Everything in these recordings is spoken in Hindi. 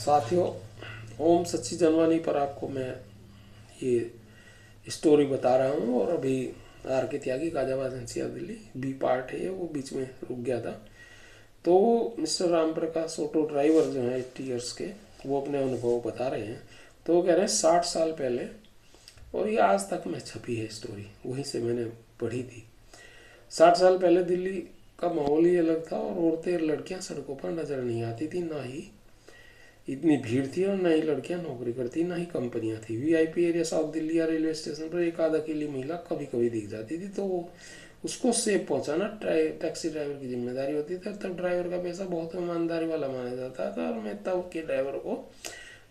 साथियों, ओम सच्ची जनवानी पर आपको मैं ये स्टोरी बता रहा हूँ। और अभी R K Tyagi Ghaziabad NCR Delhi B part है, वो बीच में रुक गया था। तो mister Ram Prakash auto driver जो हैं 80 ईयर्स के, वो अपने अनुभव बता रहे हैं। तो वो कह रहे हैं 60 साल पहले, और ये आज तक में छपी है स्टोरी, वहीं से मैंने पढ़ी थी। 60 साल पहले दिल्ली का माहौल ही अलग था, और औरतें लड़कियां सड़कों पर नजर नहीं आती थी, ना ही इतनी भीड़ थी, और ना ही लड़कियां नौकरी करती, ना ही कंपनियां थी। वीआईपी एरिया साउथ दिल्ली या रेलवे स्टेशन पर एक आध अकेली महिला कभी कभी दिख जाती थी, तो उसको सेफ पहुंचाना टैक्सी ड्राइवर की जिम्मेदारी होती थी। तब ड्राइवर का पैसा बहुत ईमानदारी वाला माना जाता था, और मैं तब के ड्राइवर को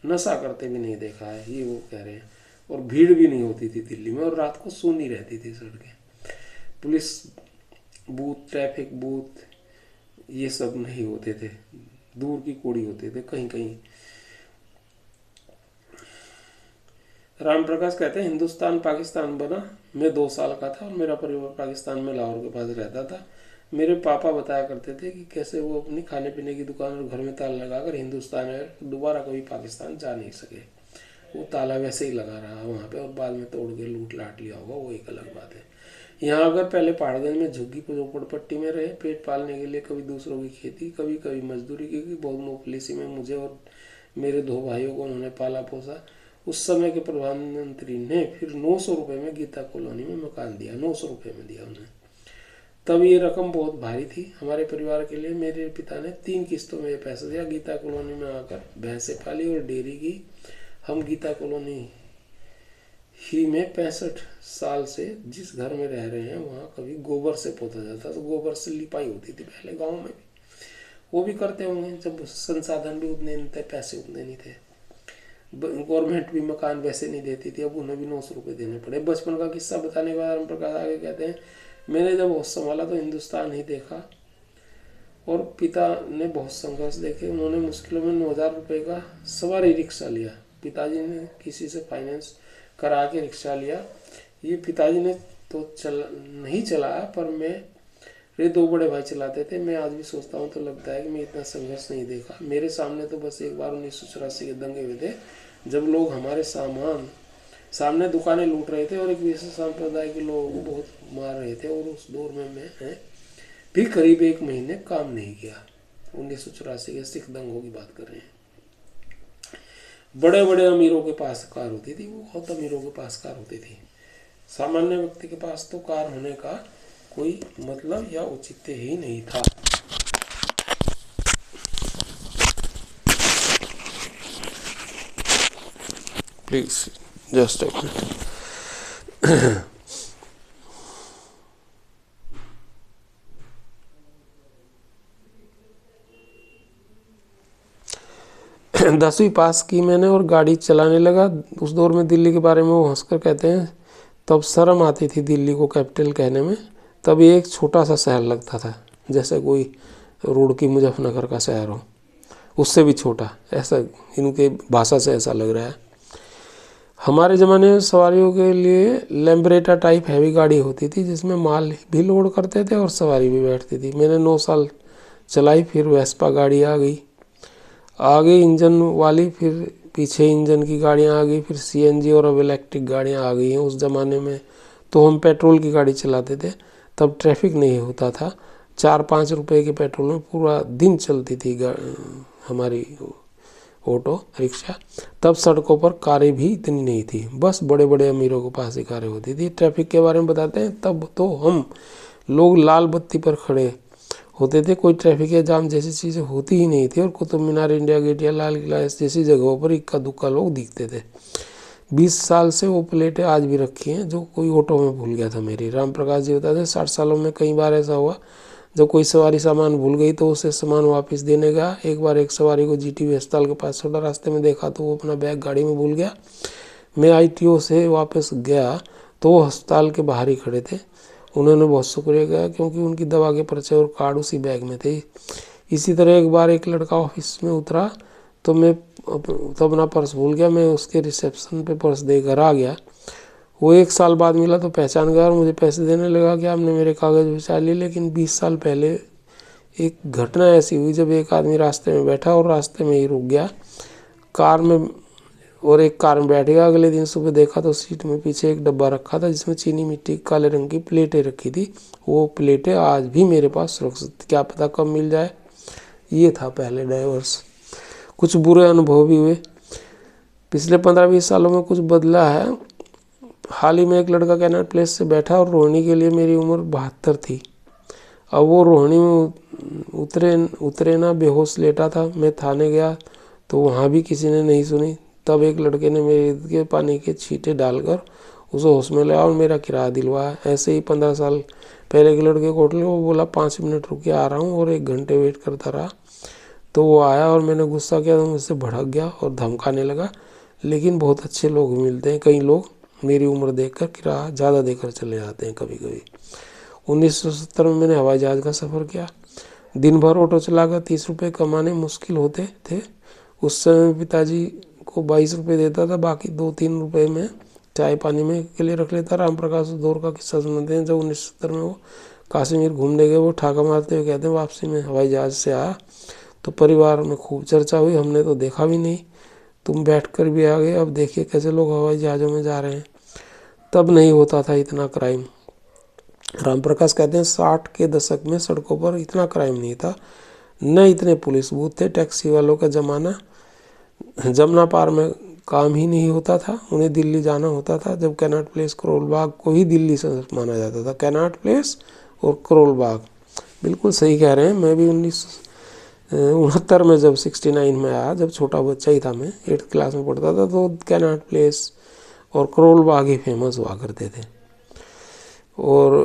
नशा करते भी नहीं देखा है, ये वो कह रहे हैं। और भीड़ भी नहीं होती थी दिल्ली में, और रात को सूनी रहती थी सड़कें। पुलिस बूथ, ट्रैफिक बूथ, ये सब नहीं होते थे, दूर की कोड़ी होते थे कहीं कहीं। राम प्रकाश कहते हैं, हिंदुस्तान पाकिस्तान बना, मैं 2 साल का था और मेरा परिवार पाकिस्तान में लाहौर के पास रहता था। मेरे पापा बताया करते थे कि कैसे वो अपनी खाने पीने की दुकान और घर में ताला लगाकर हिंदुस्तान आए, दोबारा कभी पाकिस्तान जा नहीं सके। वो ताला वैसे ही लगा रहा वहाँ पे, और बाद में तोड़ के लूट लाट लिया होगा, वो एक अलग बात है। यहाँ अगर पहले पहाड़गंज में झुग्गी झोपड़पट्टी में रहे, पेट पालने के लिए कभी दूसरों की खेती, कभी कभी मजदूरी की, बहुत मुफलिसी में मुझे और मेरे 2 भाइयों को उन्होंने पाला पोसा। उस समय के प्रधानमंत्री ने फिर 900 रुपये में गीता कॉलोनी में मकान दिया, 900 रुपये में दिया उन्हें। तब ये रकम बहुत भारी थी हमारे परिवार के लिए। मेरे पिता ने 3 किस्तों में ये पैसा दिया। गीता कॉलोनी में आकर भैंसें पाली और डेयरी की। हम गीता कॉलोनी ही में 65 साल से जिस घर में रह रहे हैं, वहाँ कभी गोबर से पोता जाता, तो गोबर से लिपाई होती थी पहले गाँव में भी। वो भी करते होंगे, जब संसाधन भी उतने नहीं थे, पैसे उतने नहीं थे। गवर्नमेंट भी मकान वैसे नहीं देती थी, अब उन्हें भी 900 रुपये देने पड़े। बचपन का किस्सा बताने के बाद राम प्रकाश आगे कहते हैं, मैंने जब होश संभाला तो हिंदुस्तान ही देखा, और पिता ने बहुत संघर्ष देखे। उन्होंने मुश्किलों में 9,000 रुपये का सवारी रिक्शा लिया। पिताजी ने किसी से फाइनेंस करा के रिक्शा लिया। ये पिताजी ने तो नहीं चलाया, पर मेरे 2 बड़े भाई चलाते थे। मैं आज भी सोचता हूँ तो लगता है कि मैं इतना संघर्ष नहीं देखा। मेरे सामने तो बस एक बार 1984 के दंगे हुए थे, जब लोग हमारे सामने दुकानें लूट रहे थे, और एक विशेष संप्रदाय के लोगों को बहुत मार रहे थे। और उस दौर में मैं भी करीब 1 महीने काम नहीं किया। 1984 के सिख दंगों की बात कर रहे हैं। बड़े बड़े अमीरों के पास कार होती थी, वो बहुत अमीरों के पास कार होती थी। सामान्य व्यक्ति के पास तो कार होने का कोई मतलब या औचित्य ही नहीं था। प्लीज जस्ट एक मिनट। 10वीं पास की मैंने और गाड़ी चलाने लगा। उस दौर में दिल्ली के बारे में वो हंसकर कहते हैं, तब शर्म आती थी दिल्ली को कैपिटल कहने में। तब ये एक छोटा सा शहर लगता था, जैसे कोई रुड़की मुजफ्फरनगर का शहर हो, उससे भी छोटा, ऐसा इनके भाषा से ऐसा लग रहा है। हमारे ज़माने में सवारियों के लिए लैम्ब्रेटा टाइप हैवी गाड़ी होती थी, जिसमें माल भी लोड करते थे और सवारी भी बैठती थी। मैंने 9 साल चलाई, फिर वेस्पा गाड़ी आ गई, आगे इंजन वाली, फिर पीछे इंजन की गाड़ियाँ आ गई, फिर सीएनजी और अब इलेक्ट्रिक गाड़ियाँ आ गई हैं। उस ज़माने में तो हम पेट्रोल की गाड़ी चलाते थे, तब ट्रैफिक नहीं होता था। 4-5 रुपए के पेट्रोल में पूरा दिन चलती थी हमारी ऑटो रिक्शा। तब सड़कों पर कारें भी इतनी नहीं थी, बस बड़े बड़े अमीरों के पास ही कारें होती थी। ट्रैफिक के बारे में बताते हैं, तब तो हम लोग लाल बत्ती पर खड़े होते थे, कोई ट्रैफिक या जाम जैसी चीज़ें होती ही नहीं थी, और कुतुब मीनार, इंडिया गेट या लाल किला जैसी जगहों पर इक्का दुक्का लोग दिखते थे। 20 साल से वो प्लेटें आज भी रखी हैं, जो कोई ऑटो में भूल गया था मेरी। राम प्रकाश जी बताते हैं, 60 सालों में कई बार ऐसा हुआ, जब कोई सवारी सामान भूल गई तो उसे सामान वापस देने गया। एक बार एक सवारी को जीटीवी अस्पताल के पास छोड़ा, रास्ते में देखा तो वो अपना बैग गाड़ी में भूल गया। मैं आईटीओ से वापस गया तो वो अस्पताल के बाहर ही खड़े थे। उन्होंने बहुत शुक्रिया किया, क्योंकि उनकी दवा के पर्चे और कार्ड उसी बैग में थे। इसी तरह एक बार एक लड़का ऑफिस में उतरा तो मैं तो अपना पर्स भूल गया। मैं उसके रिसेप्शन पे पर्स देकर आ गया। वो 1 साल बाद मिला तो पहचान गया और मुझे पैसे देने लगा कि आपने मेरे कागज़ बचा लिए। लेकिन 20 साल पहले एक घटना ऐसी हुई, जब एक आदमी रास्ते में बैठा और रास्ते में ही रुक गया। कार में और एक कार में बैठ गया। अगले दिन सुबह देखा तो सीट में पीछे एक डब्बा रखा था जिसमें चीनी मिट्टी काले रंग की प्लेटें रखी थी। वो प्लेटें आज भी मेरे पास सुरक्षित, क्या पता कब मिल जाए। ये था पहले डाइवर्स। कुछ बुरे अनुभव भी हुए। पिछले 15-20 सालों में कुछ बदला है। हाल ही में एक लड़का कैनाट प्लेस से बैठा और रोहिणी के लिए मेरी उम्र 72 थी। अब वो रोहिणी में उतरे ना बेहोश लेटा था। मैं थाने गया तो वहाँ भी किसी ने नहीं सुनी। तब एक लड़के ने मेरे इर्द गिर्द पानी के छींटे डालकर उसे होश में लाया और मेरा किराया दिलवाया। ऐसे ही 15 साल पहले के लड़के को होटल, वो बोला 5 मिनट रुकिए आ रहा हूँ, और 1 घंटे वेट करता रहा। तो वो आया और मैंने गुस्सा किया तो मुझसे भड़क गया और धमकाने लगा। लेकिन बहुत अच्छे लोग मिलते हैं। कई लोग मेरी उम्र देखकर किराया ज़्यादा देकर चले जाते हैं कभी कभी। 1970 में मैंने हवाई जहाज़ का सफ़र किया। दिन भर ऑटो चलाकर 30 रुपये कमाने मुश्किल होते थे। उस समय पिताजी को 22 रुपये देता था, बाकी 2-3 रुपये में चाय पानी में के लिए रख लेता। राम प्रकाश दौर का किस्सा सुनाते हैं। जब 1970 में वो कश्मीर घूमने गए, वो ठाका मारते हुए कहते हैं वापसी में हवाई जहाज़ से आया तो परिवार में खूब चर्चा हुई। हमने तो देखा भी नहीं, तुम बैठकर भी आ गए, अब देखिए कैसे लोग हवाई जहाज़ों में जा रहे हैं। तब नहीं होता था इतना क्राइम। राम प्रकाश कहते हैं 60 के दशक में सड़कों पर इतना क्राइम नहीं था, न इतने पुलिस बूथ थे। टैक्सी वालों का ज़माना, जमुना पार में काम ही नहीं होता था। उन्हें दिल्ली जाना होता था। जब कैनाट प्लेस करोल बाग को ही दिल्ली से माना जाता था। कैनाट प्लेस और करोल बाग, बिल्कुल सही कह रहे हैं। मैं भी 1969 में जब 69 में आया, जब छोटा बच्चा ही था, मैं 8th क्लास में पढ़ता था, तो कैनाट प्लेस और करोल बाग ही फेमस हुआ करते थे और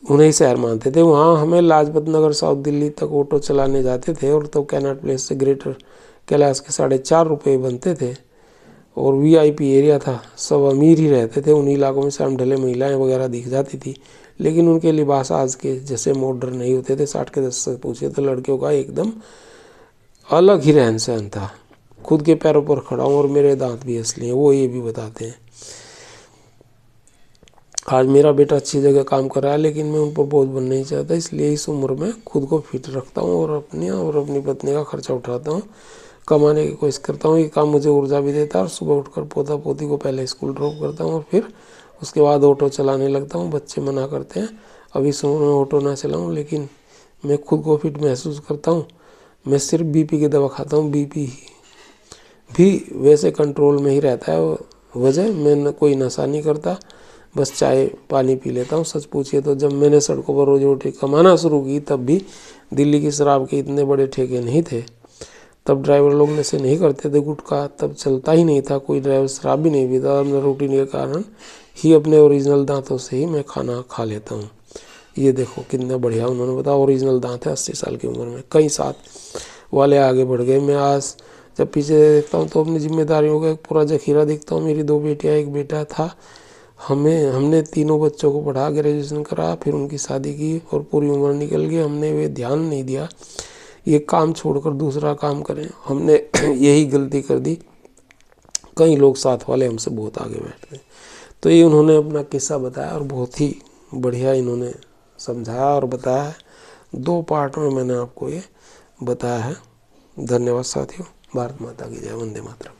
उन्हें शहर मानते थे। वहाँ हमें लाजपत नगर साउथ दिल्ली तक ऑटो चलाने जाते थे और तब कैनाट प्लेस से ग्रेटर कैलाश के 4.5 रुपये बनते थे और वीआईपी एरिया था। सब अमीर ही रहते थे। उन इलाकों में शाम ढले महिलाएं वगैरह दिख जाती थी, लेकिन उनके लिबास आज के जैसे मॉडर्न नहीं होते थे। 60 के दशक से पूछे तो लड़कियों का एकदम अलग ही रहन सहन था। खुद के पैरों पर खड़ा हूँ और मेरे दांत भी असली हैं, वो ये भी बताते हैं। आज मेरा बेटा अच्छी जगह काम कर रहा है, लेकिन मैं उन पर बोझ बनना नहीं चाहता, इसलिए इस उम्र में खुद को फिट रखता हूँ और अपनी पत्नी का खर्चा उठाता हूँ, कमाने की कोशिश करता हूँ। ये काम मुझे ऊर्जा भी देता है और सुबह उठकर पोता पोती को पहले स्कूल ड्रॉप करता हूँ और फिर उसके बाद ऑटो चलाने लगता हूँ। बच्चे मना करते हैं अब इस उम्र में ऑटो ना चलाऊँ, लेकिन मैं खुद को फिट महसूस करता हूँ। मैं सिर्फ बीपी की दवा खाता हूँ, बीपी भी वैसे कंट्रोल में ही रहता है। वजह मैं कोई नशा नहीं करता, बस चाय पानी पी लेता हूँ। सच पूछिए तो जब मैंने सड़कों पर रोजी रोटी कमाना शुरू की तब भी दिल्ली की शराब के इतने बड़े ठेके नहीं थे। तब ड्राइवर लोग नशे नहीं करते थे, गुटखा तब चलता ही नहीं था, कोई ड्राइवर शराब भी नहीं पीता। अपने रूटीन के कारण ही अपने ओरिजिनल दांतों से ही मैं खाना खा लेता हूँ। ये देखो कितना बढ़िया उन्होंने बताया, ओरिजिनल दांत है 80 साल की उम्र में। कई साथ वाले आगे बढ़ गए। मैं आज जब पीछे देखता हूँ तो अपनी जिम्मेदारियों का एक पूरा जखीरा देखता हूँ। मेरी 2 बेटियाँ, 1 बेटा था। हमने तीनों बच्चों को पढ़ा, ग्रेजुएशन करा, फिर उनकी शादी की और पूरी उम्र निकल गई। हमने वे ध्यान नहीं दिया ये काम छोड़कर दूसरा काम करें, हमने यही गलती कर दी। कई लोग साथ वाले हमसे बहुत आगे बैठते हैं। तो ये उन्होंने अपना किस्सा बताया और बहुत ही बढ़िया इन्होंने समझाया और बताया है। 2 पार्ट में मैंने आपको ये बताया है। धन्यवाद साथियों। भारत माता की जय। वंदे मातरम।